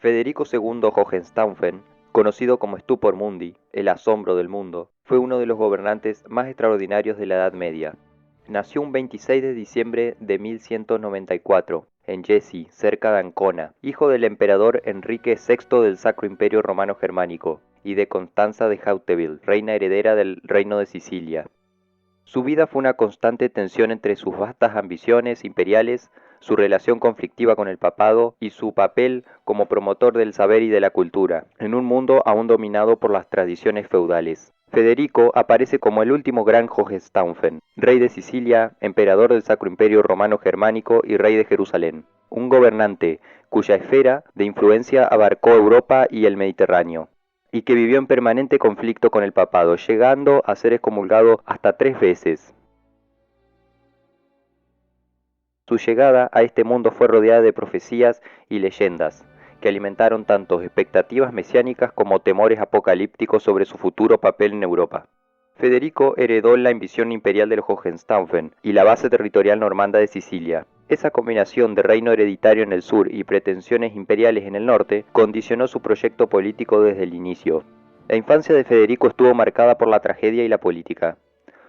Federico II Hohenstaufen, conocido como Stupor Mundi, el asombro del mundo, fue uno de los gobernantes más extraordinarios de la Edad Media. Nació un 26 de diciembre de 1194, en Jesi, cerca de Ancona, hijo del emperador Enrique VI del Sacro Imperio Romano Germánico y de Constanza de Hauteville, reina heredera del Reino de Sicilia. Su vida fue una constante tensión entre sus vastas ambiciones imperiales, su relación conflictiva con el papado y su papel como promotor del saber y de la cultura, en un mundo aún dominado por las tradiciones feudales. Federico aparece como el último gran Hohenstaufen, rey de Sicilia, emperador del Sacro Imperio Romano Germánico y rey de Jerusalén. Un gobernante cuya esfera de influencia abarcó Europa y el Mediterráneo, y que vivió en permanente conflicto con el papado, llegando a ser excomulgado hasta 3 veces. Su llegada a este mundo fue rodeada de profecías y leyendas, que alimentaron tanto expectativas mesiánicas como temores apocalípticos sobre su futuro papel en Europa. Federico heredó la ambición imperial de los Hohenstaufen y la base territorial normanda de Sicilia. Esa combinación de reino hereditario en el sur y pretensiones imperiales en el norte condicionó su proyecto político desde el inicio. La infancia de Federico estuvo marcada por la tragedia y la política.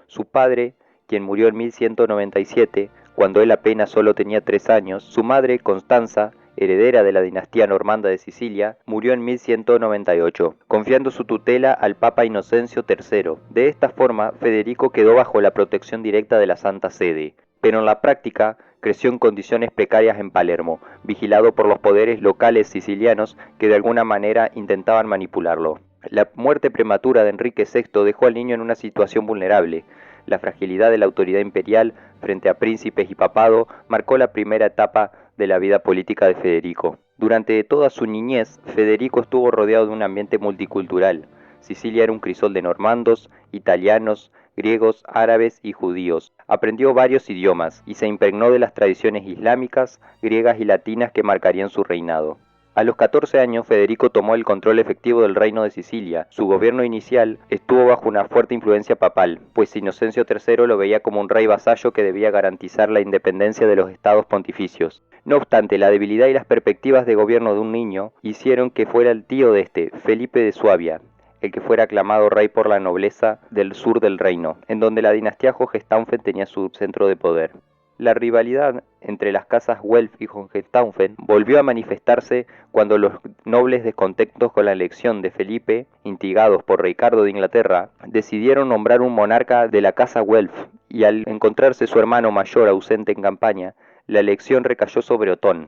Su padre, quien murió en 1197, cuando él apenas solo tenía 3 años, su madre, Constanza, heredera de la dinastía normanda de Sicilia, murió en 1198, confiando su tutela al Papa Inocencio III. De esta forma, Federico quedó bajo la protección directa de la Santa Sede, pero en la práctica creció en condiciones precarias en Palermo, vigilado por los poderes locales sicilianos que de alguna manera intentaban manipularlo. La muerte prematura de Enrique VI dejó al niño en una situación vulnerable. La fragilidad de la autoridad imperial frente a príncipes y papado marcó la primera etapa de la vida política de Federico. Durante toda su niñez, Federico estuvo rodeado de un ambiente multicultural. Sicilia era un crisol de normandos, italianos, griegos, árabes y judíos. Aprendió varios idiomas y se impregnó de las tradiciones islámicas, griegas y latinas que marcarían su reinado. A los 14 años, Federico tomó el control efectivo del reino de Sicilia. Su gobierno inicial estuvo bajo una fuerte influencia papal, pues Inocencio III lo veía como un rey vasallo que debía garantizar la independencia de los estados pontificios. No obstante, la debilidad y las perspectivas de gobierno de un niño hicieron que fuera el tío de este, Felipe de Suabia, el que fuera aclamado rey por la nobleza del sur del reino, en donde la dinastía Hohenstaufen tenía su centro de poder. La rivalidad entre las casas Welf y Hohenstaufen volvió a manifestarse cuando los nobles descontentos con la elección de Felipe, instigados por Ricardo de Inglaterra, decidieron nombrar un monarca de la casa Welf, y al encontrarse su hermano mayor ausente en campaña, la elección recayó sobre Otón,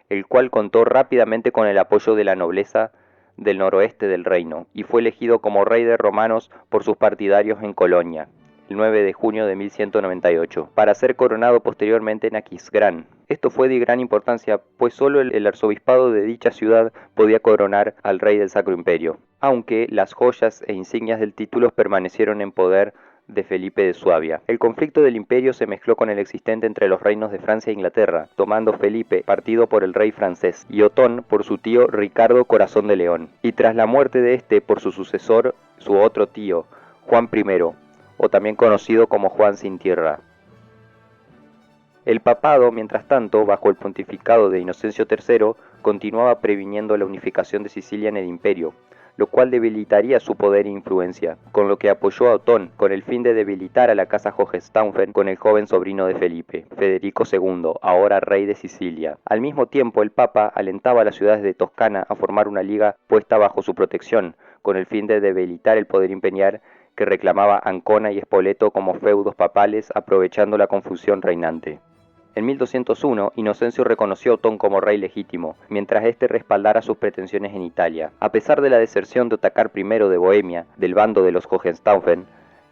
el cual contó rápidamente con el apoyo de la nobleza del noroeste del reino, y fue elegido como rey de romanos por sus partidarios en Colonia, el 9 de junio de 1198, para ser coronado posteriormente en Aquisgrán. Esto fue de gran importancia, pues solo el arzobispado de dicha ciudad podía coronar al rey del Sacro Imperio, aunque las joyas e insignias del título permanecieron en poder de Felipe de Suabia. El conflicto del imperio se mezcló con el existente entre los reinos de Francia e Inglaterra, tomando Felipe partido por el rey francés y Otón por su tío Ricardo Corazón de León, y tras la muerte de este por su sucesor, su otro tío, Juan I, o también conocido como Juan sin tierra. El papado, mientras tanto, bajo el pontificado de Inocencio III, continuaba previniendo la unificación de Sicilia en el imperio, lo cual debilitaría su poder e influencia, con lo que apoyó a Otón con el fin de debilitar a la casa Hohenstaufen con el joven sobrino de Felipe, Federico II, ahora rey de Sicilia. Al mismo tiempo, el Papa alentaba a las ciudades de Toscana a formar una liga puesta bajo su protección, con el fin de debilitar el poder imperial que reclamaba Ancona y Spoleto como feudos papales, aprovechando la confusión reinante. En 1201, Inocencio reconoció a Otón como rey legítimo, mientras éste respaldara sus pretensiones en Italia. A pesar de la deserción de Otakar I de Bohemia, del bando de los Hohenstaufen,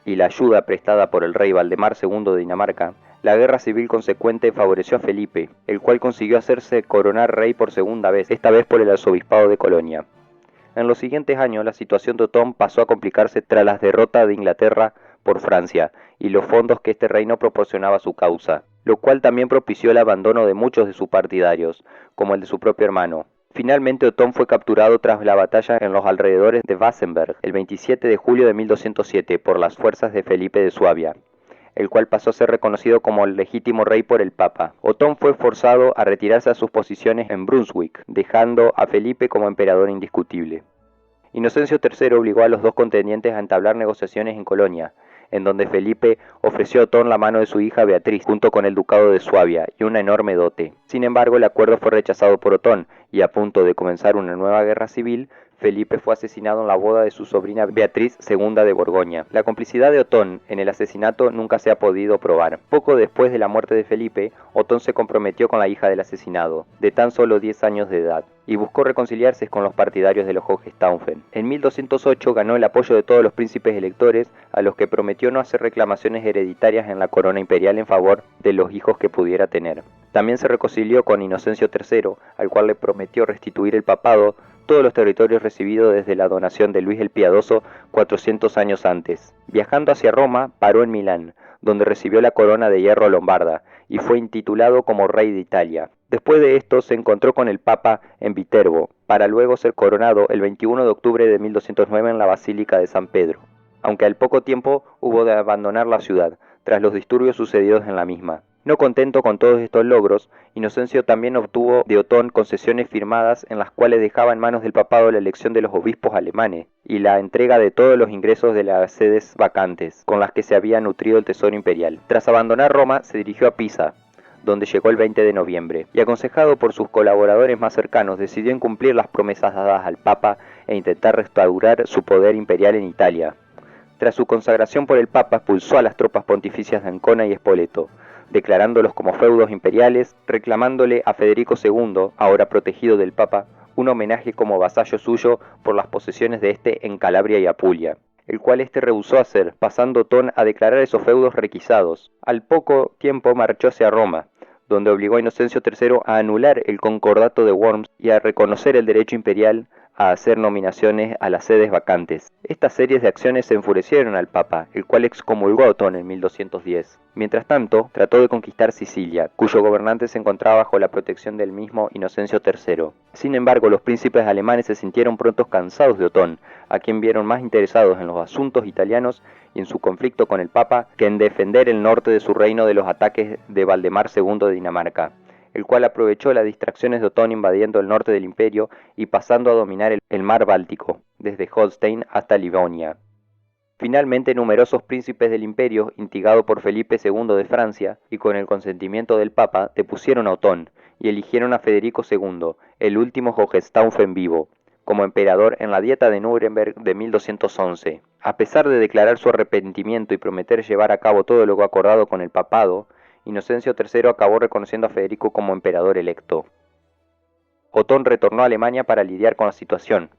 y la ayuda prestada por el rey Valdemar II de Dinamarca, la guerra civil consecuente favoreció a Felipe, el cual consiguió hacerse coronar rey por segunda vez, esta vez por el arzobispado de Colonia. En los siguientes años, la situación de Otón pasó a complicarse tras la derrota de Inglaterra por Francia y los fondos que este reino proporcionaba a su causa, lo cual también propició el abandono de muchos de sus partidarios, como el de su propio hermano. Finalmente, Otón fue capturado tras la batalla en los alrededores de Wassenberg, el 27 de julio de 1207, por las fuerzas de Felipe de Suabia. el cual pasó a ser reconocido como el legítimo rey por el Papa. Otón fue forzado a retirarse a sus posiciones en Brunswick, dejando a Felipe como emperador indiscutible. Inocencio III obligó a los dos contendientes a entablar negociaciones en Colonia, en donde Felipe ofreció a Otón la mano de su hija Beatriz, junto con el ducado de Suabia y una enorme dote. Sin embargo, el acuerdo fue rechazado por Otón, y a punto de comenzar una nueva guerra civil, Felipe fue asesinado en la boda de su sobrina Beatriz II de Borgoña. La complicidad de Otón en el asesinato nunca se ha podido probar. Poco después de la muerte de Felipe, Otón se comprometió con la hija del asesinado, de tan solo 10 años de edad, y buscó reconciliarse con los partidarios de los Hohenstaufen. En 1208 ganó el apoyo de todos los príncipes electores, a los que prometió no hacer reclamaciones hereditarias en la corona imperial en favor de los hijos que pudiera tener. También se reconcilió con Inocencio III, al cual le prometió restituir el papado todos los territorios recibidos desde la donación de Luis el Piadoso 400 años antes. Viajando hacia Roma, paró en Milán, donde recibió la corona de hierro lombarda y fue intitulado como rey de Italia. Después de esto se encontró con el Papa en Viterbo, para luego ser coronado el 21 de octubre de 1209 en la Basílica de San Pedro, aunque al poco tiempo hubo de abandonar la ciudad, tras los disturbios sucedidos en la misma. No contento con todos estos logros, Inocencio también obtuvo de Otón concesiones firmadas en las cuales dejaba en manos del papado la elección de los obispos alemanes y la entrega de todos los ingresos de las sedes vacantes, con las que se había nutrido el tesoro imperial. Tras abandonar Roma, se dirigió a Pisa, donde llegó el 20 de noviembre, y aconsejado por sus colaboradores más cercanos, decidió incumplir las promesas dadas al Papa e intentar restaurar su poder imperial en Italia. Tras su consagración por el Papa, expulsó a las tropas pontificias de Ancona y Spoleto, declarándolos como feudos imperiales, reclamándole a Federico II, ahora protegido del Papa, un homenaje como vasallo suyo por las posesiones de este en Calabria y Apulia, el cual este rehusó hacer, pasando Otón a declarar esos feudos requisados. Al poco tiempo marchó hacia Roma, donde obligó a Inocencio III a anular el concordato de Worms y a reconocer el derecho imperial a hacer nominaciones a las sedes vacantes. Estas series de acciones se enfurecieron al Papa, el cual excomulgó a Otón en 1210. Mientras tanto, trató de conquistar Sicilia, cuyo gobernante se encontraba bajo la protección del mismo Inocencio III. Sin embargo, los príncipes alemanes se sintieron pronto cansados de Otón, a quien vieron más interesados en los asuntos italianos y en su conflicto con el Papa que en defender el norte de su reino de los ataques de Valdemar II de Dinamarca, el cual aprovechó las distracciones de Otón invadiendo el norte del imperio y pasando a dominar el mar Báltico, desde Holstein hasta Livonia. Finalmente, numerosos príncipes del imperio, instigado por Felipe II de Francia y con el consentimiento del Papa, depusieron a Otón y eligieron a Federico II, el último Hohenstaufen vivo, como emperador en la Dieta de Nuremberg de 1211. A pesar de declarar su arrepentimiento y prometer llevar a cabo todo lo acordado con el papado, Inocencio III acabó reconociendo a Federico como emperador electo. Otón retornó a Alemania para lidiar con la situación.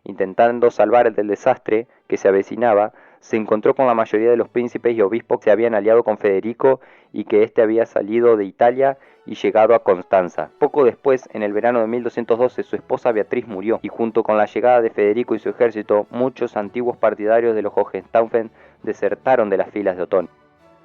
Intentando salvar del desastre que se avecinaba, se encontró con la mayoría de los príncipes y obispos que se habían aliado con Federico y que éste había salido de Italia y llegado a Constanza. Poco después, en el verano de 1212, su esposa Beatriz murió, y junto con la llegada de Federico y su ejército, muchos antiguos partidarios de los Hohenstaufen desertaron de las filas de Otón,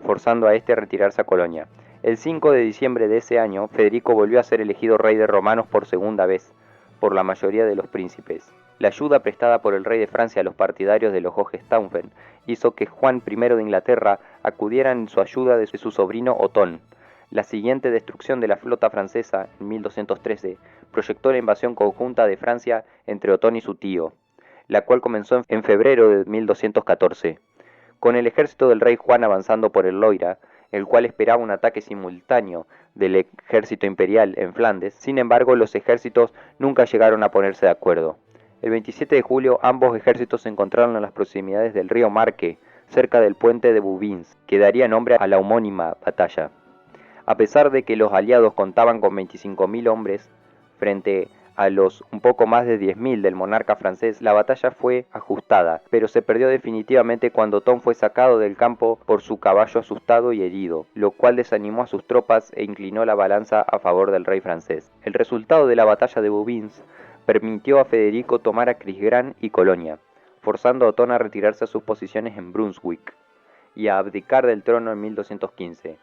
forzando a este a retirarse a Colonia. El 5 de diciembre de ese año, Federico volvió a ser elegido rey de romanos por segunda vez, por la mayoría de los príncipes. La ayuda prestada por el rey de Francia a los partidarios de los Hohenstaufen hizo que Juan I de Inglaterra acudiera en su ayuda de su sobrino Otón. La siguiente destrucción de la flota francesa, en 1213, proyectó la invasión conjunta de Francia entre Otón y su tío, la cual comenzó en febrero de 1214. Con el ejército del rey Juan avanzando por el Loira, el cual esperaba un ataque simultáneo del ejército imperial en Flandes. Sin embargo, los ejércitos nunca llegaron a ponerse de acuerdo. El 27 de julio ambos ejércitos se encontraron en las proximidades del río Marque, cerca del puente de Bouvines, que daría nombre a la homónima batalla. A pesar de que los aliados contaban con 25.000 hombres frente a los un poco más de 10.000 del monarca francés, la batalla fue ajustada, pero se perdió definitivamente cuando Otón fue sacado del campo por su caballo asustado y herido, lo cual desanimó a sus tropas e inclinó la balanza a favor del rey francés. El resultado de la batalla de Bouvines permitió a Federico tomar a Aquisgrán y Colonia, forzando a Otón a retirarse a sus posiciones en Brunswick y a abdicar del trono en 1215,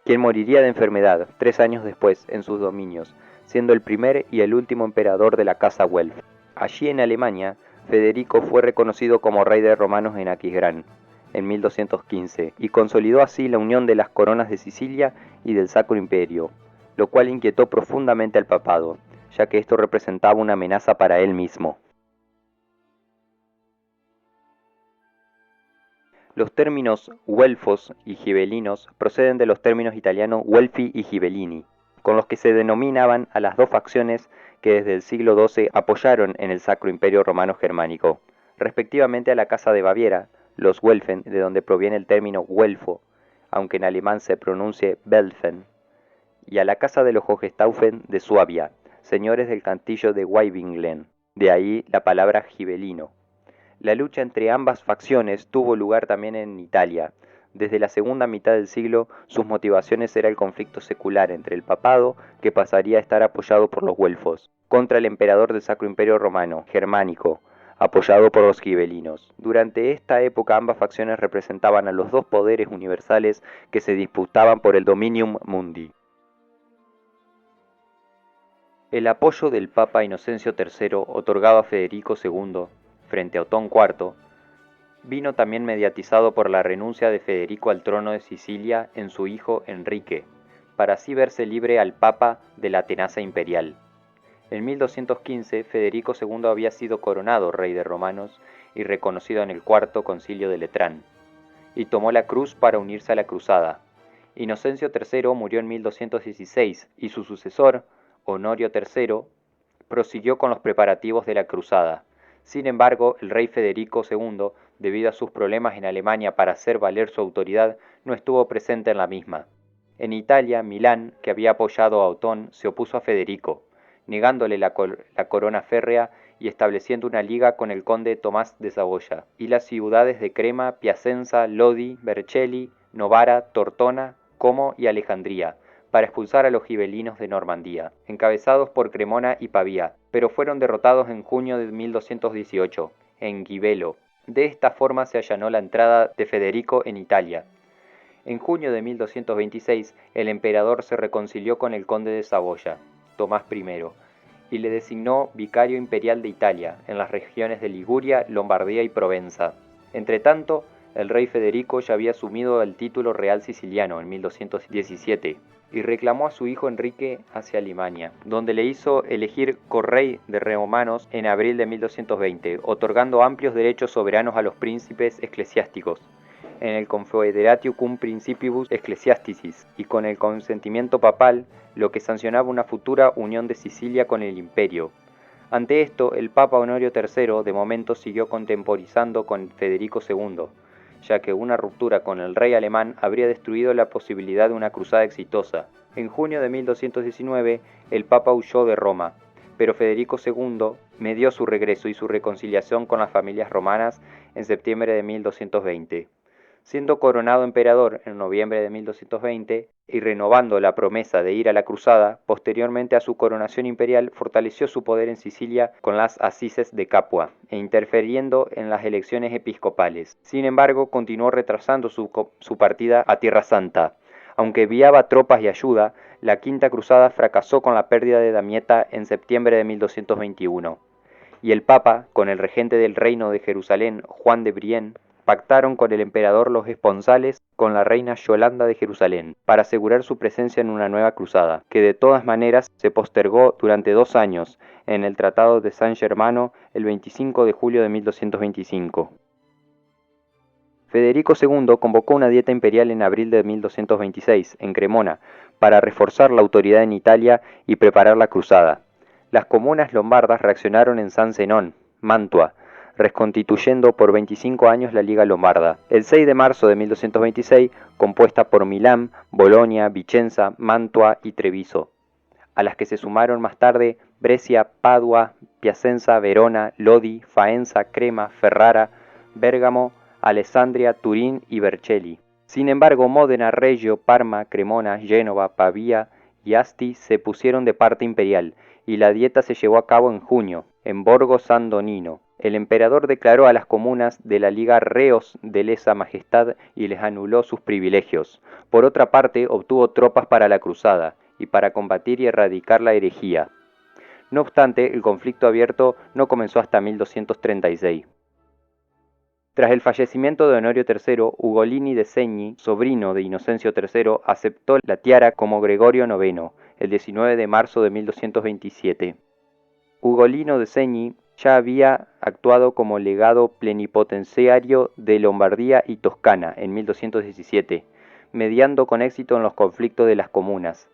quien moriría de enfermedad 3 años después en sus dominios, siendo el primer y el último emperador de la casa Welf. Allí en Alemania, Federico fue reconocido como rey de romanos en Aquisgrán, en 1215 y consolidó así la unión de las coronas de Sicilia y del Sacro Imperio, lo cual inquietó profundamente al papado, ya que esto representaba una amenaza para él mismo. Los términos güelfos y gibelinos proceden de los términos italianos Guelfi y Ghibellini, con los que se denominaban a las dos facciones que desde el siglo XII apoyaron en el Sacro Imperio Romano Germánico, respectivamente a la Casa de Baviera, los Welfen, de donde proviene el término güelfo, aunque en alemán se pronuncie Welfen, y a la Casa de los Hohenstaufen de Suabia, señores del castillo de Waivingen, de ahí la palabra gibelino. La lucha entre ambas facciones tuvo lugar también en Italia. Desde la segunda mitad del siglo, sus motivaciones era el conflicto secular entre el papado, que pasaría a estar apoyado por los güelfos, contra el emperador del Sacro Imperio Romano, germánico, apoyado por los gibelinos. Durante esta época ambas facciones representaban a los dos poderes universales que se disputaban por el dominium mundi. El apoyo del Papa Inocencio III, otorgado a Federico II, frente a Otón IV, vino también mediatizado por la renuncia de Federico al trono de Sicilia en su hijo Enrique, para así verse libre al Papa de la tenaza imperial. En 1215, Federico II había sido coronado rey de romanos y reconocido en el Cuarto Concilio de Letrán, y tomó la cruz para unirse a la cruzada. Inocencio III murió en 1216 y su sucesor, Honorio III, prosiguió con los preparativos de la cruzada. Sin embargo, el rey Federico II, debido a sus problemas en Alemania para hacer valer su autoridad, no estuvo presente en la misma. En Italia, Milán, que había apoyado a Otón, se opuso a Federico, negándole la corona férrea y estableciendo una liga con el conde Tomás de Saboya, y las ciudades de Crema, Piacenza, Lodi, Vercelli, Novara, Tortona, Como y Alejandría, para expulsar a los gibelinos de Normandía, encabezados por Cremona y Pavía, pero fueron derrotados en junio de 1218, en Gibelo. De esta forma se allanó la entrada de Federico en Italia. En junio de 1226, el emperador se reconcilió con el conde de Saboya, Tomás I, y le designó vicario imperial de Italia, en las regiones de Liguria, Lombardía y Provenza. Entretanto, el rey Federico ya había asumido el título real siciliano en 1217 y reclamó a su hijo Enrique hacia Alemania, donde le hizo elegir correy de romanos en abril de 1220, otorgando amplios derechos soberanos a los príncipes eclesiásticos, en el Confederatio cum Principibus Ecclesiasticis, y con el consentimiento papal, lo que sancionaba una futura unión de Sicilia con el imperio. Ante esto, el Papa Honorio III de momento siguió contemporizando con Federico II, ya que una ruptura con el rey alemán habría destruido la posibilidad de una cruzada exitosa. En junio de 1219, el Papa huyó de Roma, pero Federico II medió su regreso y su reconciliación con las familias romanas en septiembre de 1220. Siendo coronado emperador en noviembre de 1220 y renovando la promesa de ir a la cruzada, posteriormente a su coronación imperial fortaleció su poder en Sicilia con las Assises de Capua e interfiriendo en las elecciones episcopales. Sin embargo, continuó retrasando su partida a Tierra Santa. Aunque enviaba tropas y ayuda, la Quinta Cruzada fracasó con la pérdida de Damieta en septiembre de 1221. Y el Papa, con el regente del reino de Jerusalén, Juan de Brienne, pactaron con el emperador los esponsales con la reina Yolanda de Jerusalén, para asegurar su presencia en una nueva cruzada, que de todas maneras se postergó durante 2 años, en el Tratado de San Germano el 25 de julio de 1225. Federico II convocó una dieta imperial en abril de 1226, en Cremona, para reforzar la autoridad en Italia y preparar la cruzada. Las comunas lombardas reaccionaron en San Zenón, Mantua, reconstituyendo por 25 años la Liga Lombarda. El 6 de marzo de 1226, compuesta por Milán, Bolonia, Vicenza, Mantua y Treviso, a las que se sumaron más tarde Brescia, Padua, Piacenza, Verona, Lodi, Faenza, Crema, Ferrara, Bérgamo, Alessandria, Turín y Vercelli. Sin embargo, Módena, Reggio, Parma, Cremona, Génova, Pavía y Asti se pusieron de parte imperial, y la dieta se llevó a cabo en junio, en Borgo San Donino. El emperador declaró a las comunas de la Liga reos de lesa majestad y les anuló sus privilegios. Por otra parte, obtuvo tropas para la cruzada y para combatir y erradicar la herejía. No obstante, el conflicto abierto no comenzó hasta 1236. Tras el fallecimiento de Honorio III, Ugolini de Segni, sobrino de Inocencio III, aceptó la tiara como Gregorio IX, el 19 de marzo de 1227. Ugolino de Segni ya había actuado como legado plenipotenciario de Lombardía y Toscana en 1217, mediando con éxito en los conflictos de las comunas,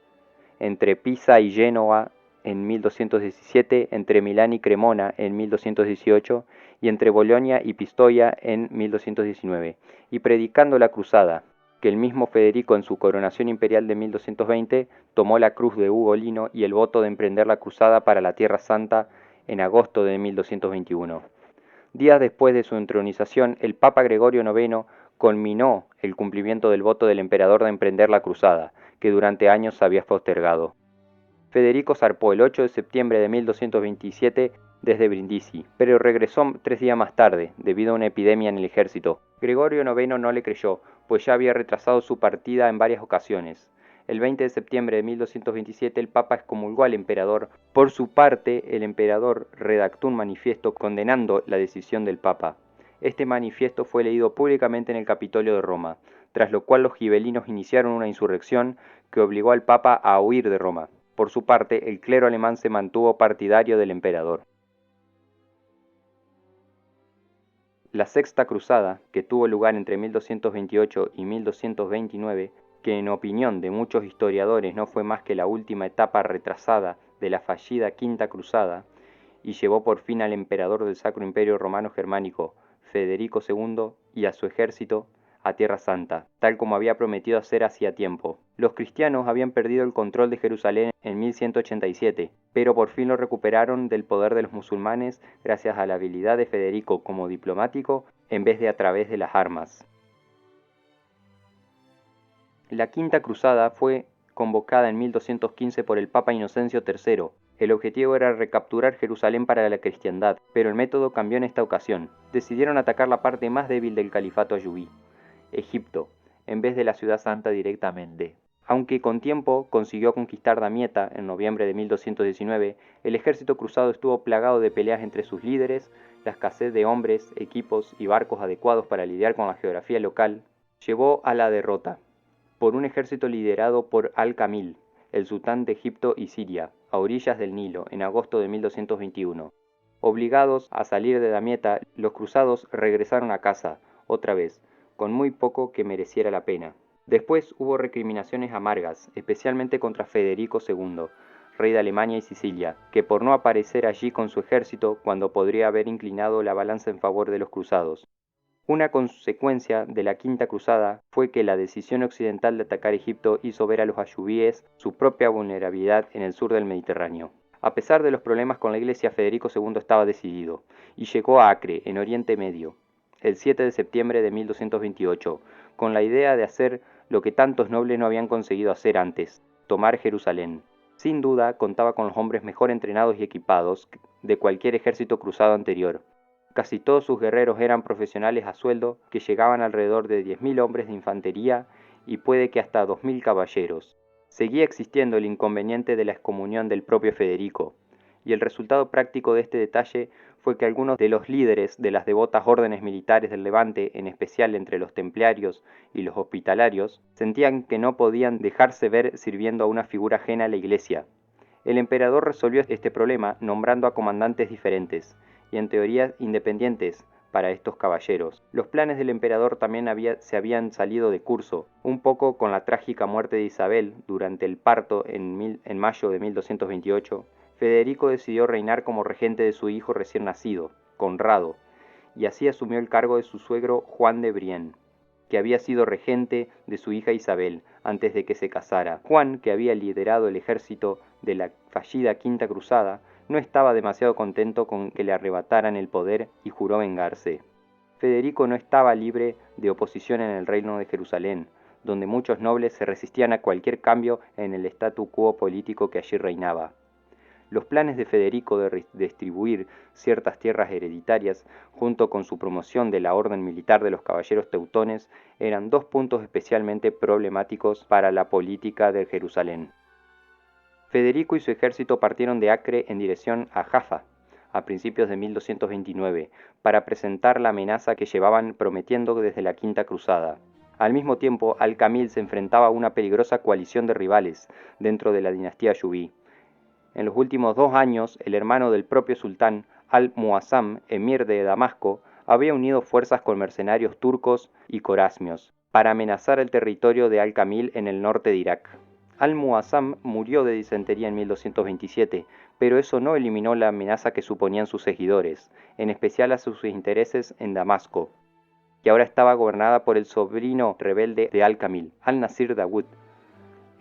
entre Pisa y Génova en 1217, entre Milán y Cremona en 1218 y entre Bolonia y Pistoia en 1219, y predicando la cruzada, que el mismo Federico en su coronación imperial de 1220 tomó la cruz de Ugolino y el voto de emprender la cruzada para la Tierra Santa en agosto de 1221. Días después de su entronización, el Papa Gregorio IX culminó el cumplimiento del voto del emperador de emprender la cruzada, que durante años se había postergado. Federico zarpó el 8 de septiembre de 1227 desde Brindisi, pero regresó 3 días más tarde, debido a una epidemia en el ejército. Gregorio IX no le creyó, pues ya había retrasado su partida en varias ocasiones. El 20 de septiembre de 1227 el Papa excomulgó al emperador. Por su parte, el emperador redactó un manifiesto condenando la decisión del Papa. Este manifiesto fue leído públicamente en el Capitolio de Roma, tras lo cual los gibelinos iniciaron una insurrección que obligó al Papa a huir de Roma. Por su parte, el clero alemán se mantuvo partidario del emperador. La Sexta Cruzada, que tuvo lugar entre 1228 y 1229, que en opinión de muchos historiadores no fue más que la última etapa retrasada de la fallida Quinta Cruzada, y llevó por fin al emperador del Sacro Imperio Romano Germánico, Federico II, y a su ejército a Tierra Santa, tal como había prometido hacer hacía tiempo. Los cristianos habían perdido el control de Jerusalén en 1187, pero por fin lo recuperaron del poder de los musulmanes gracias a la habilidad de Federico como diplomático en vez de a través de las armas. La Quinta Cruzada fue convocada en 1215 por el Papa Inocencio III. El objetivo era recapturar Jerusalén para la cristiandad, pero el método cambió en esta ocasión. Decidieron atacar la parte más débil del califato ayubí, Egipto, en vez de la ciudad santa directamente. Aunque con tiempo consiguió conquistar Damieta en noviembre de 1219, el ejército cruzado estuvo plagado de peleas entre sus líderes, la escasez de hombres, equipos y barcos adecuados para lidiar con la geografía local, llevó a la derrota por un ejército liderado por Al-Kamil, el sultán de Egipto y Siria, a orillas del Nilo, en agosto de 1221. Obligados a salir de Damieta, los cruzados regresaron a casa, otra vez, con muy poco que mereciera la pena. Después hubo recriminaciones amargas, especialmente contra Federico II, rey de Alemania y Sicilia, que por no aparecer allí con su ejército cuando podría haber inclinado la balanza en favor de los cruzados. Una consecuencia de la Quinta Cruzada fue que la decisión occidental de atacar Egipto hizo ver a los ayubíes su propia vulnerabilidad en el sur del Mediterráneo. A pesar de los problemas con la Iglesia, Federico II estaba decidido, y llegó a Acre, en Oriente Medio, el 7 de septiembre de 1228, con la idea de hacer lo que tantos nobles no habían conseguido hacer antes, tomar Jerusalén. Sin duda, contaba con los hombres mejor entrenados y equipados de cualquier ejército cruzado anterior. Casi todos sus guerreros eran profesionales a sueldo, que llegaban alrededor de 10.000 hombres de infantería y puede que hasta 2.000 caballeros. Seguía existiendo el inconveniente de la excomunión del propio Federico, y el resultado práctico de este detalle fue que algunos de los líderes de las devotas órdenes militares del Levante, en especial entre los templarios y los hospitalarios, sentían que no podían dejarse ver sirviendo a una figura ajena a la Iglesia. El emperador resolvió este problema nombrando a comandantes diferentes, y en teoría independientes, para estos caballeros. Los planes del emperador también se habían salido de curso, un poco con la trágica muerte de Isabel durante el parto en mayo de 1228. Federico decidió reinar como regente de su hijo recién nacido, Conrado, y así asumió el cargo de su suegro Juan de Brienne, que había sido regente de su hija Isabel antes de que se casara. Juan, que había liderado el ejército de la fallida Quinta Cruzada, no estaba demasiado contento con que le arrebataran el poder y juró vengarse. Federico no estaba libre de oposición en el reino de Jerusalén, donde muchos nobles se resistían a cualquier cambio en el statu quo político que allí reinaba. Los planes de Federico de distribuir ciertas tierras hereditarias, junto con su promoción de la orden militar de los caballeros teutones, eran dos puntos especialmente problemáticos para la política de Jerusalén. Federico y su ejército partieron de Acre en dirección a Jaffa, a principios de 1229, para presentar la amenaza que llevaban prometiendo desde la Quinta Cruzada. Al mismo tiempo, Al-Kamil se enfrentaba a una peligrosa coalición de rivales dentro de la dinastía Ayubí. En los últimos 2 años, el hermano del propio sultán, Al-Muazzam, emir de Damasco, había unido fuerzas con mercenarios turcos y corasmios para amenazar el territorio de Al-Kamil en el norte de Irak. Al-Muazzam murió de disentería en 1227, pero eso no eliminó la amenaza que suponían sus seguidores, en especial a sus intereses en Damasco, que ahora estaba gobernada por el sobrino rebelde de Al-Kamil, Al-Nasir Dawud.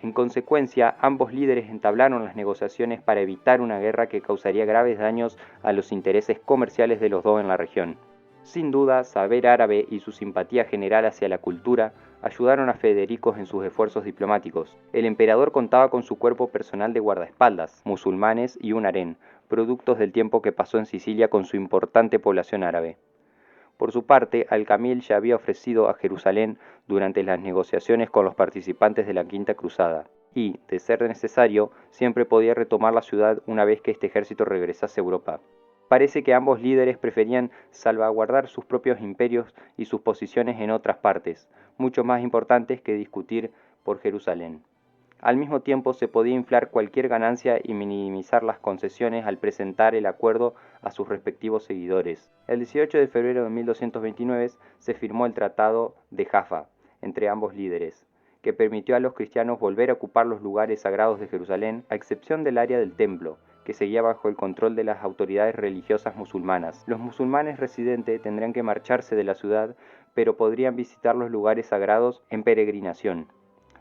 En consecuencia, ambos líderes entablaron las negociaciones para evitar una guerra que causaría graves daños a los intereses comerciales de los dos en la región. Sin duda, saber árabe y su simpatía general hacia la cultura ayudaron a Federico en sus esfuerzos diplomáticos. El emperador contaba con su cuerpo personal de guardaespaldas, musulmanes y un harén, productos del tiempo que pasó en Sicilia con su importante población árabe. Por su parte, Al-Kamil ya había ofrecido a Jerusalén durante las negociaciones con los participantes de la Quinta Cruzada, y, de ser necesario, siempre podía retomar la ciudad una vez que este ejército regresase a Europa. Parece que ambos líderes preferían salvaguardar sus propios imperios y sus posiciones en otras partes, mucho más importantes que discutir por Jerusalén. Al mismo tiempo, se podía inflar cualquier ganancia y minimizar las concesiones al presentar el acuerdo a sus respectivos seguidores. El 18 de febrero de 1229 se firmó el Tratado de Jaffa entre ambos líderes, que permitió a los cristianos volver a ocupar los lugares sagrados de Jerusalén, a excepción del área del templo, que seguía bajo el control de las autoridades religiosas musulmanas. Los musulmanes residentes tendrían que marcharse de la ciudad, pero podrían visitar los lugares sagrados en peregrinación.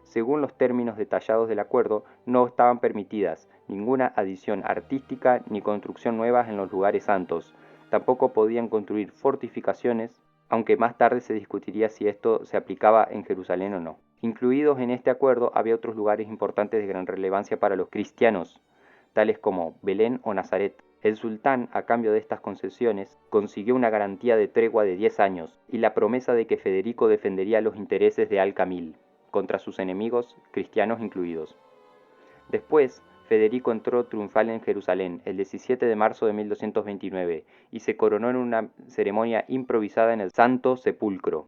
Según los términos detallados del acuerdo, no estaban permitidas ninguna adición artística ni construcción nueva en los lugares santos. Tampoco podían construir fortificaciones, aunque más tarde se discutiría si esto se aplicaba en Jerusalén o no. Incluidos en este acuerdo había otros lugares importantes de gran relevancia para los cristianos, tales como Belén o Nazaret. El sultán, a cambio de estas concesiones, consiguió una garantía de tregua de 10 años y la promesa de que Federico defendería los intereses de Al-Kamil contra sus enemigos, cristianos incluidos. Después, Federico entró triunfal en Jerusalén el 17 de marzo de 1229 y se coronó en una ceremonia improvisada en el Santo Sepulcro.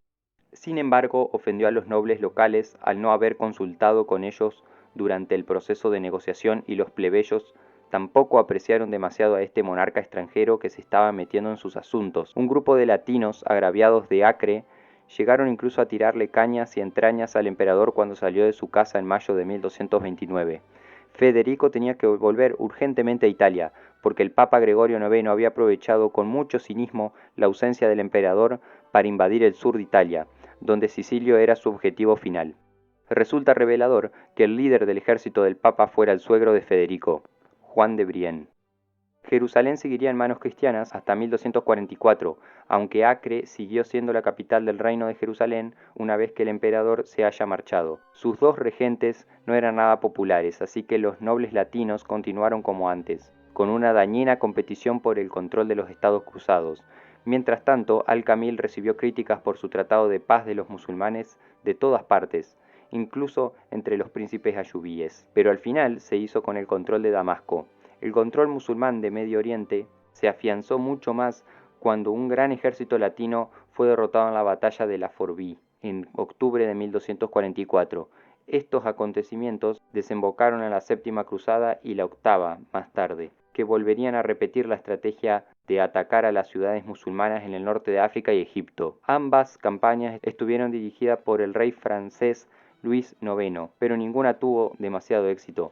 Sin embargo, ofendió a los nobles locales al no haber consultado con ellos durante el proceso de negociación, y los plebeyos tampoco apreciaron demasiado a este monarca extranjero que se estaba metiendo en sus asuntos. Un grupo de latinos agraviados de Acre llegaron incluso a tirarle cañas y entrañas al emperador cuando salió de su casa en mayo de 1229. Federico tenía que volver urgentemente a Italia, porque el Papa Gregorio IX había aprovechado con mucho cinismo la ausencia del emperador para invadir el sur de Italia, donde Sicilio era su objetivo final. Resulta revelador que el líder del ejército del Papa fuera el suegro de Federico, Juan de Brienne. Jerusalén seguiría en manos cristianas hasta 1244, aunque Acre siguió siendo la capital del reino de Jerusalén una vez que el emperador se haya marchado. Sus dos regentes no eran nada populares, así que los nobles latinos continuaron como antes, con una dañina competición por el control de los estados cruzados. Mientras tanto, Al-Kamil recibió críticas por su tratado de paz de los musulmanes de todas partes, incluso entre los príncipes ayubíes, pero al final se hizo con el control de Damasco. El control musulmán de Medio Oriente se afianzó mucho más cuando un gran ejército latino fue derrotado en la batalla de la Forbí en octubre de 1244. Estos acontecimientos desembocaron en la Séptima Cruzada y la Octava más tarde, que volverían a repetir la estrategia de atacar a las ciudades musulmanas en el norte de África y Egipto. Ambas campañas estuvieron dirigidas por el rey francés Luis IX, pero ninguna tuvo demasiado éxito.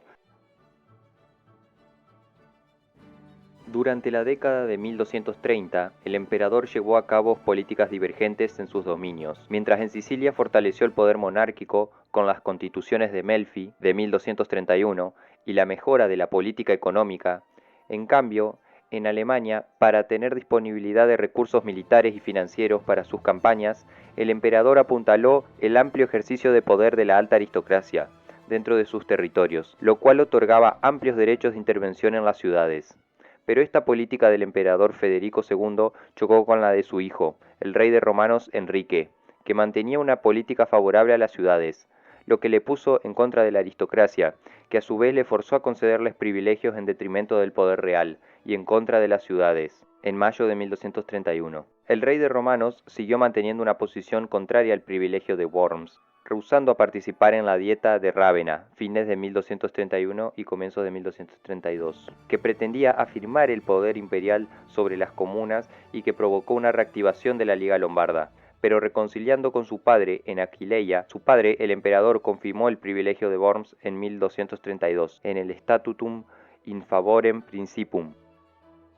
Durante la década de 1230, el emperador llevó a cabo políticas divergentes en sus dominios, mientras en Sicilia fortaleció el poder monárquico con las constituciones de Melfi de 1231 y la mejora de la política económica. En cambio, en Alemania, para tener disponibilidad de recursos militares y financieros para sus campañas, el emperador apuntaló el amplio ejercicio de poder de la alta aristocracia dentro de sus territorios, lo cual otorgaba amplios derechos de intervención en las ciudades. Pero esta política del emperador Federico II chocó con la de su hijo, el rey de romanos Enrique, que mantenía una política favorable a las ciudades, lo que le puso en contra de la aristocracia, que a su vez le forzó a concederles privilegios en detrimento del poder real, y en contra de las ciudades, en mayo de 1231. El rey de Romanos siguió manteniendo una posición contraria al privilegio de Worms, rehusando a participar en la Dieta de Rávena, fines de 1231 y comienzos de 1232, que pretendía afirmar el poder imperial sobre las comunas y que provocó una reactivación de la Liga Lombarda. Pero reconciliando con su padre en Aquileia, su padre, el emperador, confirmó el privilegio de Worms en 1232, en el Statutum in Favorem Principum,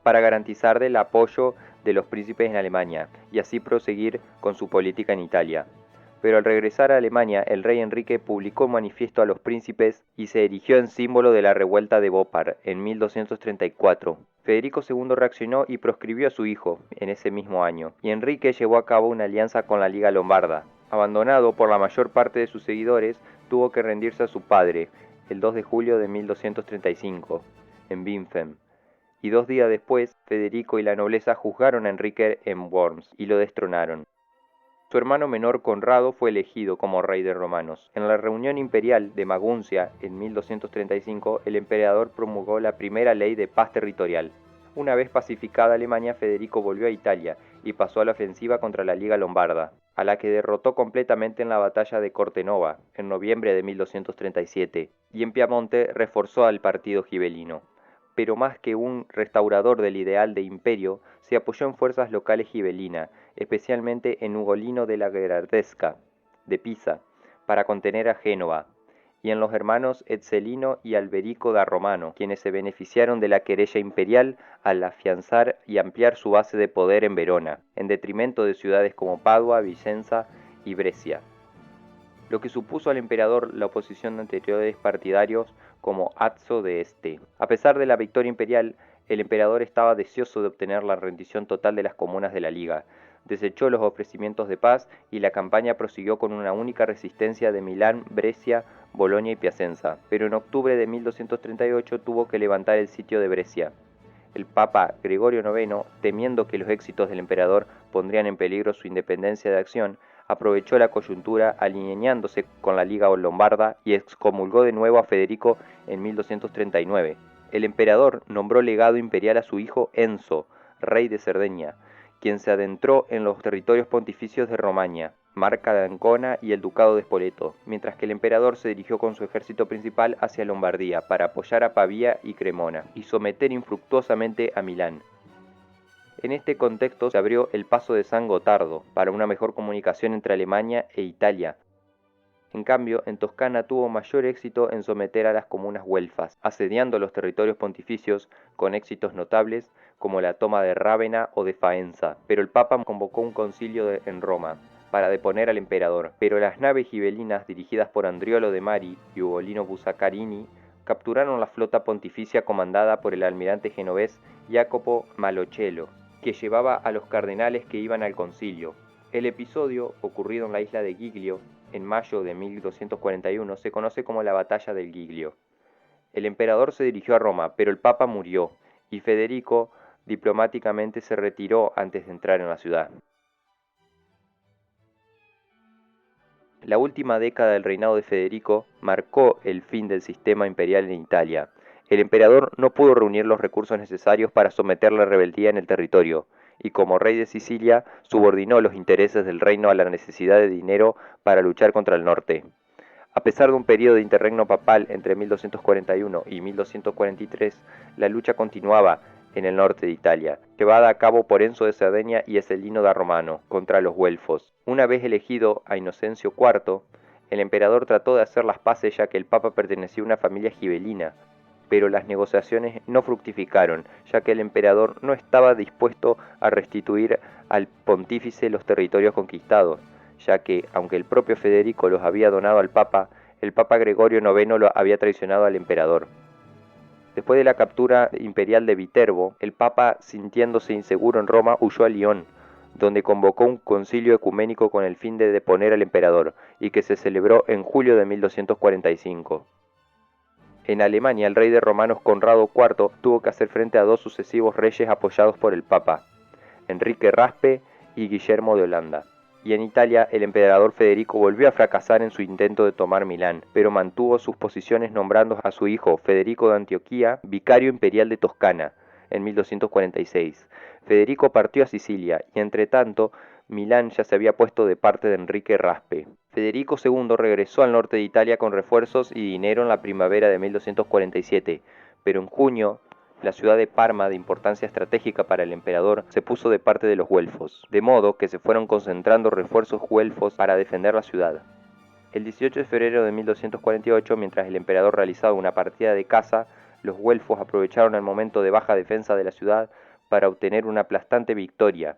para garantizar el apoyo de los príncipes en Alemania, y así proseguir con su política en Italia. Pero al regresar a Alemania, el rey Enrique publicó un manifiesto a los príncipes y se erigió en símbolo de la revuelta de Boppard en 1234. Federico II reaccionó y proscribió a su hijo en ese mismo año, y Enrique llevó a cabo una alianza con la Liga Lombarda. Abandonado por la mayor parte de sus seguidores, tuvo que rendirse a su padre, el 2 de julio de 1235, en Winfen. Y 2 días después, Federico y la nobleza juzgaron a Enrique en Worms y lo destronaron. Su hermano menor Conrado fue elegido como rey de Romanos. En la reunión imperial de Maguncia en 1235, el emperador promulgó la primera ley de paz territorial. Una vez pacificada Alemania, Federico volvió a Italia y pasó a la ofensiva contra la Liga Lombarda, a la que derrotó completamente en la batalla de Cortenova en noviembre de 1237, y en Piamonte reforzó al partido gibelino. Pero más que un restaurador del ideal de imperio, se apoyó en fuerzas locales gibelinas, especialmente en Ugolino de la Gherardesca, de Pisa, para contener a Génova, y en los hermanos Ezzelino y Alberico da Romano, quienes se beneficiaron de la querella imperial al afianzar y ampliar su base de poder en Verona, en detrimento de ciudades como Padua, Vicenza y Brescia, lo que supuso al emperador la oposición de anteriores partidarios como Azzo de Este. A pesar de la victoria imperial, el emperador estaba deseoso de obtener la rendición total de las comunas de la Liga. Desechó los ofrecimientos de paz y la campaña prosiguió con una única resistencia de Milán, Brescia, Bolonia y Piacenza, pero en octubre de 1238 tuvo que levantar el sitio de Brescia. El Papa Gregorio IX, temiendo que los éxitos del emperador pondrían en peligro su independencia de acción, aprovechó la coyuntura alineándose con la Liga Lombarda y excomulgó de nuevo a Federico en 1239. El emperador nombró legado imperial a su hijo Enzo, rey de Cerdeña, quien se adentró en los territorios pontificios de Romagna, Marca de Ancona y el Ducado de Spoleto, mientras que el emperador se dirigió con su ejército principal hacia Lombardía para apoyar a Pavía y Cremona y someter infructuosamente a Milán. En este contexto se abrió el paso de San Gotardo para una mejor comunicación entre Alemania e Italia. En cambio, en Toscana tuvo mayor éxito en someter a las comunas güelfas, asediando los territorios pontificios con éxitos notables como la toma de Rávena o de Faenza, pero el Papa convocó un concilio en Roma para deponer al emperador, pero las naves gibelinas dirigidas por Andriolo de Mari y Ugolino Busacarini capturaron la flota pontificia comandada por el almirante genovés Jacopo Malochello, que llevaba a los cardenales que iban al concilio. El episodio, ocurrido en la isla de Giglio, en mayo de 1241, se conoce como la Batalla del Giglio. El emperador se dirigió a Roma, pero el Papa murió, y Federico diplomáticamente se retiró antes de entrar en la ciudad. La última década del reinado de Federico marcó el fin del sistema imperial en Italia. El emperador no pudo reunir los recursos necesarios para someter la rebeldía en el territorio, y como rey de Sicilia, subordinó los intereses del reino a la necesidad de dinero para luchar contra el norte. A pesar de un periodo de interregno papal entre 1241 y 1243, la lucha continuaba en el norte de Italia, llevada a cabo por Enzo de Cerdeña y Ezzelino da Romano contra los güelfos. Una vez elegido a Inocencio IV, el emperador trató de hacer las paces ya que el papa pertenecía a una familia gibelina, pero las negociaciones no fructificaron, ya que el emperador no estaba dispuesto a restituir al pontífice los territorios conquistados, ya que, aunque el propio Federico los había donado al papa, el papa Gregorio IX lo había traicionado al emperador. Después de la captura imperial de Viterbo, el papa, sintiéndose inseguro en Roma, huyó a Lyon, donde convocó un concilio ecuménico con el fin de deponer al emperador, y que se celebró en julio de 1245. En Alemania, el rey de romanos Conrado IV tuvo que hacer frente a dos sucesivos reyes apoyados por el papa, Enrique Raspe y Guillermo de Holanda. Y en Italia, el emperador Federico volvió a fracasar en su intento de tomar Milán, pero mantuvo sus posiciones nombrando a su hijo Federico de Antioquía vicario imperial de Toscana, en 1246. Federico partió a Sicilia y entre tanto Milán ya se había puesto de parte de Enrique Raspe. Federico II regresó al norte de Italia con refuerzos y dinero en la primavera de 1247, pero en junio la ciudad de Parma, de importancia estratégica para el emperador, se puso de parte de los güelfos, de modo que se fueron concentrando refuerzos güelfos para defender la ciudad. El 18 de febrero de 1248, mientras el emperador realizaba una partida de caza, los güelfos aprovecharon el momento de baja defensa de la ciudad para obtener una aplastante victoria.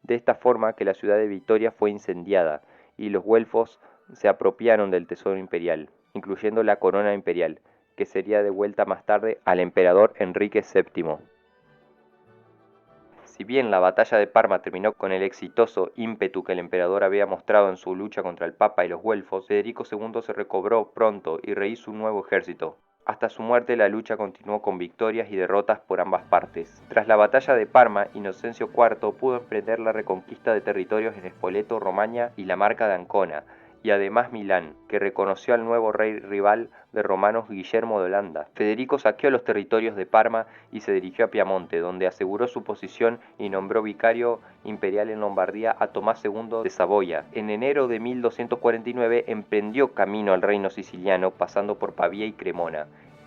De esta forma que la ciudad de Vitoria fue incendiada y los güelfos se apropiaron del tesoro imperial, incluyendo la corona imperial, que sería devuelta más tarde al emperador Enrique VII. Si bien la batalla de Parma terminó con el exitoso ímpetu que el emperador había mostrado en su lucha contra el Papa y los güelfos, Federico II se recobró pronto y rehizo un nuevo ejército. Hasta su muerte la lucha continuó con victorias y derrotas por ambas partes. Tras la batalla de Parma, Inocencio IV pudo emprender la reconquista de territorios en Spoleto, Romagna y la Marca de Ancona, y además Milán, que reconoció al nuevo rey rival de romanos Guillermo de Holanda. Federico saqueó los territorios de Parma y se dirigió a Piamonte, donde aseguró su posición y nombró vicario imperial en Lombardía a Tomás II de Saboya. En enero de 1249 emprendió camino al reino siciliano, pasando por Pavía y Cremona,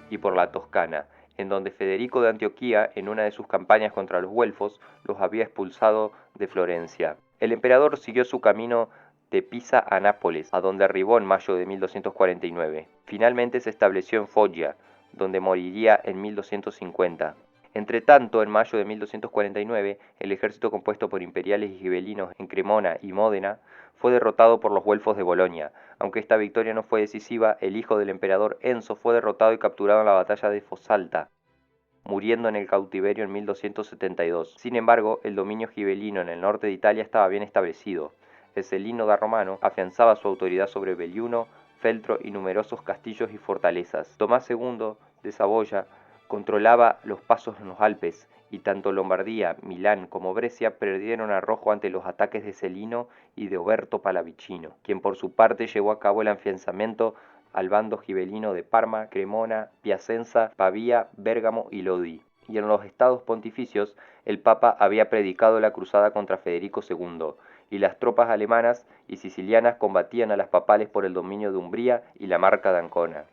y por la Toscana, en donde Federico de Antioquía, en una de sus campañas contra los güelfos, los había expulsado de Florencia. El emperador siguió su camino de Pisa a Nápoles, a donde arribó en mayo de 1249. Finalmente se estableció en Foggia, donde moriría en 1250. Entretanto, en mayo de 1249, el ejército compuesto por imperiales y gibelinos en Cremona y Módena fue derrotado por los güelfos de Bolonia. Aunque esta victoria no fue decisiva, el hijo del emperador Enzo fue derrotado y capturado en la batalla de Fosalta, muriendo en el cautiverio en 1272. Sin embargo, el dominio gibelino en el norte de Italia estaba bien establecido. El Celino da Romano afianzaba su autoridad sobre Belluno, Feltro y numerosos castillos y fortalezas. Tomás II de Saboya controlaba los pasos en los Alpes, y tanto Lombardía, Milán como Brescia perdieron arrojo ante los ataques de Celino y de Oberto Palavicino, quien por su parte llevó a cabo el afianzamiento al bando gibelino de Parma, Cremona, Piacenza, Pavía, Bérgamo y Lodi. Y en los estados pontificios, el Papa había predicado la cruzada contra Federico II, y las tropas alemanas y sicilianas combatían a las papales por el dominio de Umbría y la Marca de Ancona.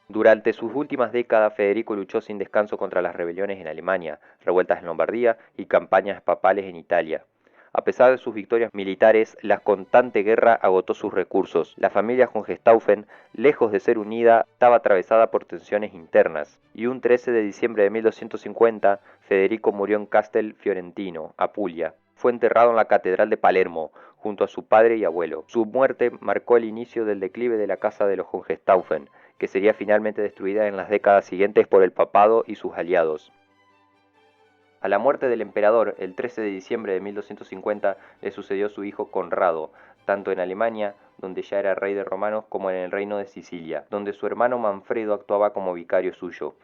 Durante sus últimas décadas, Federico luchó sin descanso contra las rebeliones en Alemania, revueltas en Lombardía y campañas papales en Italia. A pesar de sus victorias militares, la constante guerra agotó sus recursos. La familia Hohenstaufen, lejos de ser unida, estaba atravesada por tensiones internas, y un 13 de diciembre de 1250, Federico murió en Castel Fiorentino, Apulia. Fue enterrado en la Catedral de Palermo, junto a su padre y abuelo. Su muerte marcó el inicio del declive de la casa de los Hohenstaufen, que sería finalmente destruida en las décadas siguientes por el papado y sus aliados. A la muerte del emperador, el 13 de diciembre de 1250, le sucedió su hijo Conrado, tanto en Alemania, donde ya era rey de romanos, como en el reino de Sicilia, donde su hermano Manfredo actuaba como vicario suyo.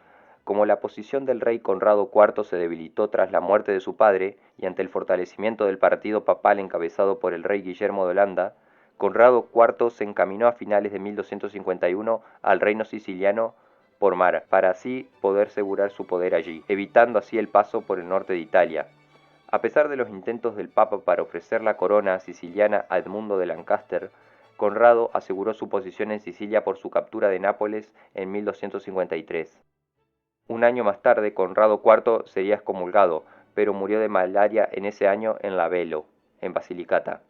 Como la posición del rey Conrado IV se debilitó tras la muerte de su padre, y ante el fortalecimiento del partido papal encabezado por el rey Guillermo de Holanda, Conrado IV se encaminó a finales de 1251 al reino siciliano por mar, para así poder asegurar su poder allí, evitando así el paso por el norte de Italia. A pesar de los intentos del Papa para ofrecer la corona siciliana a Edmundo de Lancaster, Conrado aseguró su posición en Sicilia por su captura de Nápoles en 1253. Un año más tarde, Conrado IV sería excomulgado, pero murió de malaria en ese año en Lavelo, en Basilicata.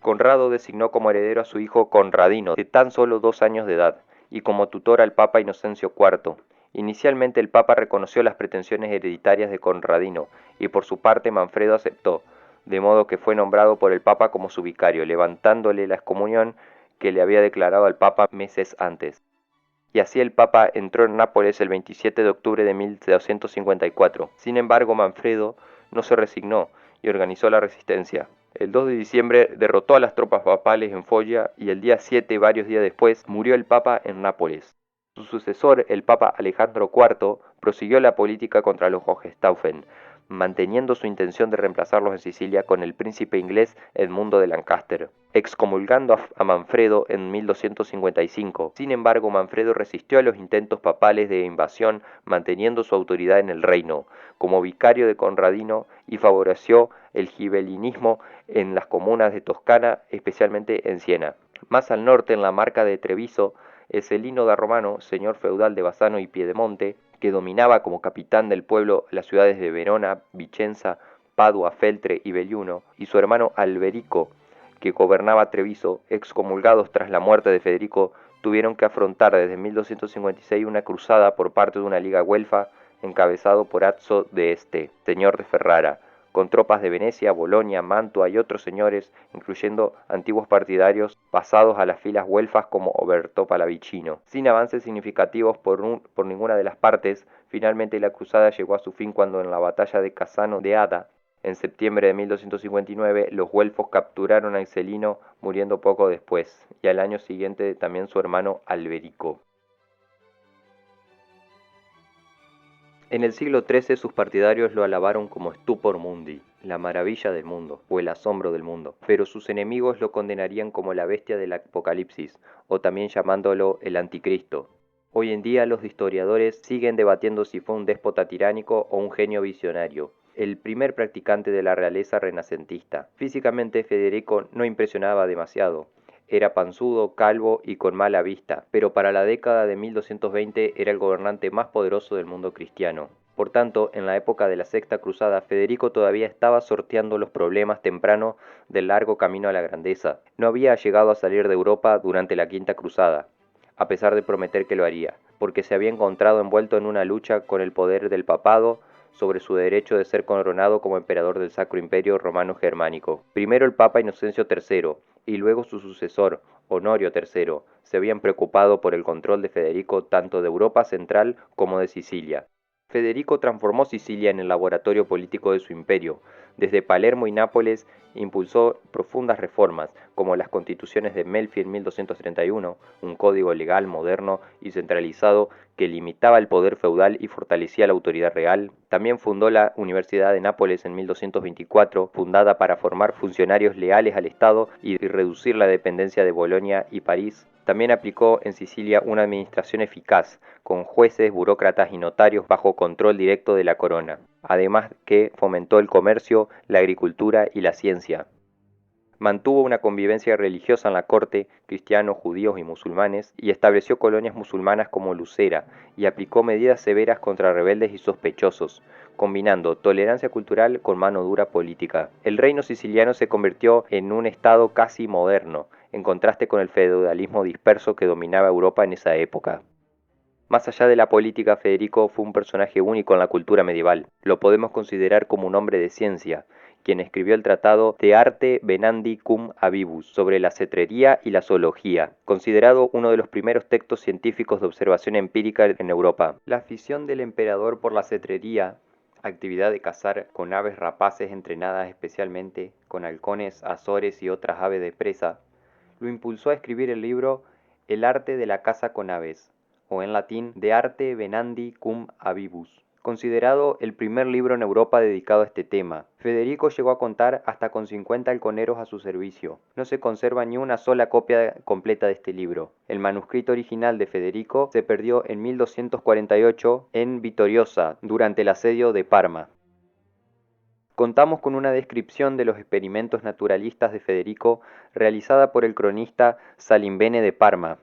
Conrado designó como heredero a su hijo Conradino, de tan solo 2 años de edad, y como tutor al Papa Inocencio IV. Inicialmente el Papa reconoció las pretensiones hereditarias de Conradino, y por su parte Manfredo aceptó, de modo que fue nombrado por el Papa como su vicario, levantándole la excomunión que le había declarado al Papa meses antes. Y así el Papa entró en Nápoles el 27 de octubre de 1254. Sin embargo, Manfredo no se resignó y organizó la resistencia. El 2 de diciembre derrotó a las tropas papales en Foggia y el día 7, varios días después, murió el Papa en Nápoles. Su sucesor, el Papa Alejandro IV, prosiguió la política contra los Hohenstaufen, manteniendo su intención de reemplazarlos en Sicilia con el príncipe inglés Edmundo de Lancaster, excomulgando a Manfredo en 1255. Sin embargo, Manfredo resistió a los intentos papales de invasión, manteniendo su autoridad en el reino, como vicario de Conradino, y favoreció el gibelinismo en las comunas de Toscana, especialmente en Siena. Más al norte, en la marca de Treviso, Celino da Romano, señor feudal de Bassano y Piedemonte, que dominaba como capitán del pueblo las ciudades de Verona, Vicenza, Padua, Feltre y Belluno, y su hermano Alberico, que gobernaba Treviso, excomulgados tras la muerte de Federico, tuvieron que afrontar desde 1256 una cruzada por parte de una liga güelfa encabezado por Azzo de Este, señor de Ferrara, con tropas de Venecia, Bolonia, Mantua y otros señores, incluyendo antiguos partidarios pasados a las filas güelfas como Oberto Palavicino. Sin avances significativos por ninguna de las partes, finalmente la cruzada llegó a su fin cuando en la batalla de Cassano de Ada, en septiembre de 1259, los güelfos capturaron a Celino, muriendo poco después, y al año siguiente también su hermano Alberico. En el siglo XIII sus partidarios lo alabaron como Stupor Mundi, la maravilla del mundo, o el asombro del mundo, pero sus enemigos lo condenarían como la bestia del Apocalipsis, o también llamándolo el Anticristo. Hoy en día los historiadores siguen debatiendo si fue un déspota tiránico o un genio visionario, el primer practicante de la realeza renacentista. Físicamente Federico no impresionaba demasiado. Era panzudo, calvo y con mala vista, pero para la década de 1220 era el gobernante más poderoso del mundo cristiano. Por tanto, en la época de la Sexta Cruzada, Federico todavía estaba sorteando los problemas tempranos del largo camino a la grandeza. No había llegado a salir de Europa durante la Quinta Cruzada, a pesar de prometer que lo haría, porque se había encontrado envuelto en una lucha con el poder del papado sobre su derecho de ser coronado como emperador del Sacro Imperio Romano Germánico. Primero el Papa Inocencio III y luego su sucesor, Honorio III, se habían preocupado por el control de Federico tanto de Europa Central como de Sicilia. Federico transformó Sicilia en el laboratorio político de su imperio. Desde Palermo y Nápoles impulsó profundas reformas, como las constituciones de Melfi en 1231, un código legal moderno y centralizado que limitaba el poder feudal y fortalecía la autoridad real. También fundó la Universidad de Nápoles en 1224, fundada para formar funcionarios leales al Estado y reducir la dependencia de Bolonia y París. También aplicó en Sicilia una administración eficaz, con jueces, burócratas y notarios bajo control directo de la corona, además que fomentó el comercio, la agricultura y la ciencia. Mantuvo una convivencia religiosa en la corte, cristianos, judíos y musulmanes, y estableció colonias musulmanas como Lucera, y aplicó medidas severas contra rebeldes y sospechosos, combinando tolerancia cultural con mano dura política. El reino siciliano se convirtió en un estado casi moderno, en contraste con el feudalismo disperso que dominaba Europa en esa época. Más allá de la política, Federico fue un personaje único en la cultura medieval. Lo podemos considerar como un hombre de ciencia, quien escribió el tratado De Arte Venandi Cum Avibus sobre la cetrería y la zoología, considerado uno de los primeros textos científicos de observación empírica en Europa. La afición del emperador por la cetrería, actividad de cazar con aves rapaces entrenadas especialmente, con halcones, azores y otras aves de presa, lo impulsó a escribir el libro El arte de la caza con aves, o en latín De Arte Venandi Cum Avibus, considerado el primer libro en Europa dedicado a este tema. Federico llegó a contar hasta con 50 halconeros a su servicio. No se conserva ni una sola copia completa de este libro. El manuscrito original de Federico se perdió en 1248 en Vittoriosa, durante el asedio de Parma. Contamos con una descripción de los experimentos naturalistas de Federico realizada por el cronista Salimbene de Parma.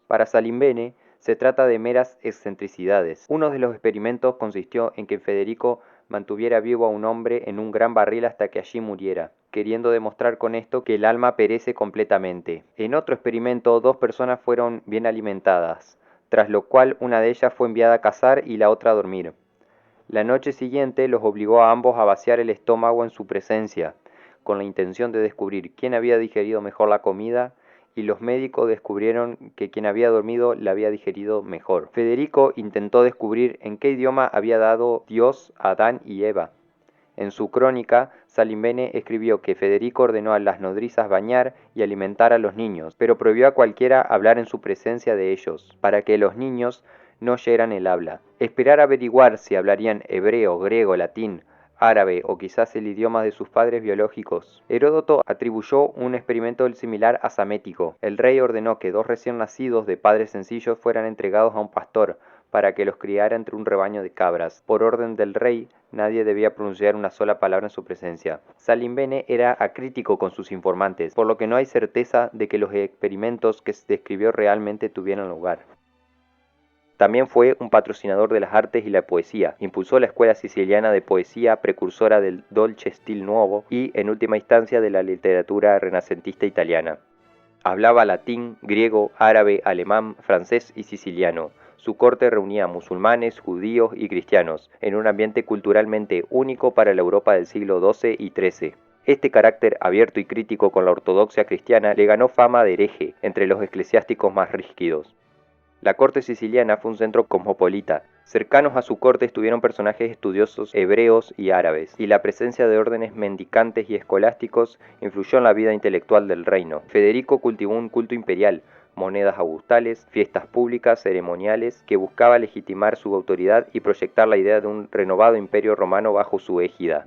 Para Salimbene se trata de meras excentricidades. Uno de los experimentos consistió en que Federico mantuviera vivo a un hombre en un gran barril hasta que allí muriera, queriendo demostrar con esto que el alma perece completamente. En otro experimento, dos personas fueron bien alimentadas, tras lo cual una de ellas fue enviada a cazar y la otra a dormir. La noche siguiente los obligó a ambos a vaciar el estómago en su presencia, con la intención de descubrir quién había digerido mejor la comida, y los médicos descubrieron que quien había dormido la había digerido mejor. Federico intentó descubrir en qué idioma había dado Dios a Adán y Eva. En su crónica, Salimbene escribió que Federico ordenó a las nodrizas bañar y alimentar a los niños, pero prohibió a cualquiera hablar en su presencia de ellos, para que los niños no oyeran el habla. Esperar a averiguar si hablarían hebreo, griego, latín, árabe o quizás el idioma de sus padres biológicos. Heródoto atribuyó un experimento similar a Samético. El rey ordenó que 2 recién nacidos de padres sencillos fueran entregados a un pastor para que los criara entre un rebaño de cabras. Por orden del rey, nadie debía pronunciar una sola palabra en su presencia. Salimbene era acrítico con sus informantes, por lo que no hay certeza de que los experimentos que describió realmente tuvieran lugar. También fue un patrocinador de las artes y la poesía. Impulsó la escuela siciliana de poesía, precursora del Dolce Stil Nuovo y, en última instancia, de la literatura renacentista italiana. Hablaba latín, griego, árabe, alemán, francés y siciliano. Su corte reunía musulmanes, judíos y cristianos, en un ambiente culturalmente único para la Europa del siglo XII y XIII. Este carácter abierto y crítico con la ortodoxia cristiana le ganó fama de hereje entre los eclesiásticos más rígidos. La corte siciliana fue un centro cosmopolita. Cercanos a su corte estuvieron personajes estudiosos hebreos y árabes, y la presencia de órdenes mendicantes y escolásticos influyó en la vida intelectual del reino. Federico cultivó un culto imperial, monedas augustales, fiestas públicas, ceremoniales, que buscaba legitimar su autoridad y proyectar la idea de un renovado imperio romano bajo su égida.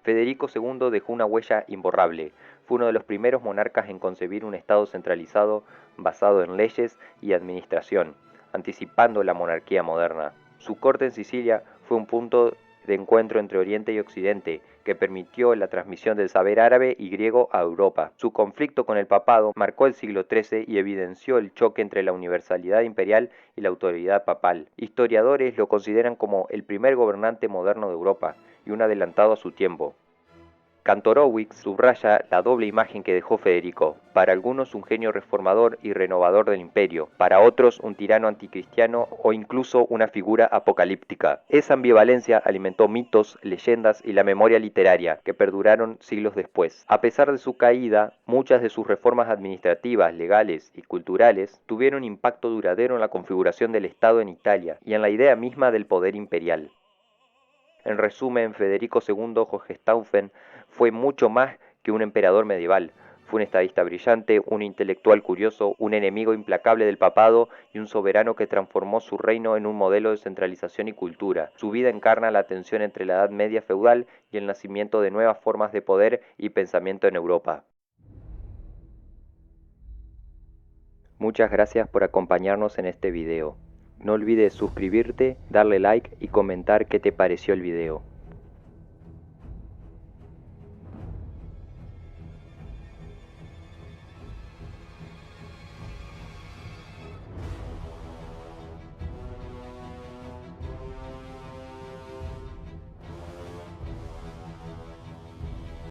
Federico II dejó una huella imborrable. Fue uno de los primeros monarcas en concebir un Estado centralizado basado en leyes y administración, anticipando la monarquía moderna. Su corte en Sicilia fue un punto de encuentro entre Oriente y Occidente, que permitió la transmisión del saber árabe y griego a Europa. Su conflicto con el papado marcó el siglo XIII y evidenció el choque entre la universalidad imperial y la autoridad papal. Historiadores lo consideran como el primer gobernante moderno de Europa y un adelantado a su tiempo. Kantorowicz subraya la doble imagen que dejó Federico, para algunos un genio reformador y renovador del imperio, para otros un tirano anticristiano o incluso una figura apocalíptica. Esa ambivalencia alimentó mitos, leyendas y la memoria literaria, que perduraron siglos después. A pesar de su caída, muchas de sus reformas administrativas, legales y culturales tuvieron impacto duradero en la configuración del Estado en Italia y en la idea misma del poder imperial. En resumen, Federico II Hohenstaufen fue mucho más que un emperador medieval. Fue un estadista brillante, un intelectual curioso, un enemigo implacable del papado y un soberano que transformó su reino en un modelo de centralización y cultura. Su vida encarna la tensión entre la Edad Media feudal y el nacimiento de nuevas formas de poder y pensamiento en Europa. Muchas gracias por acompañarnos en este video. No olvides suscribirte, darle like y comentar qué te pareció el video.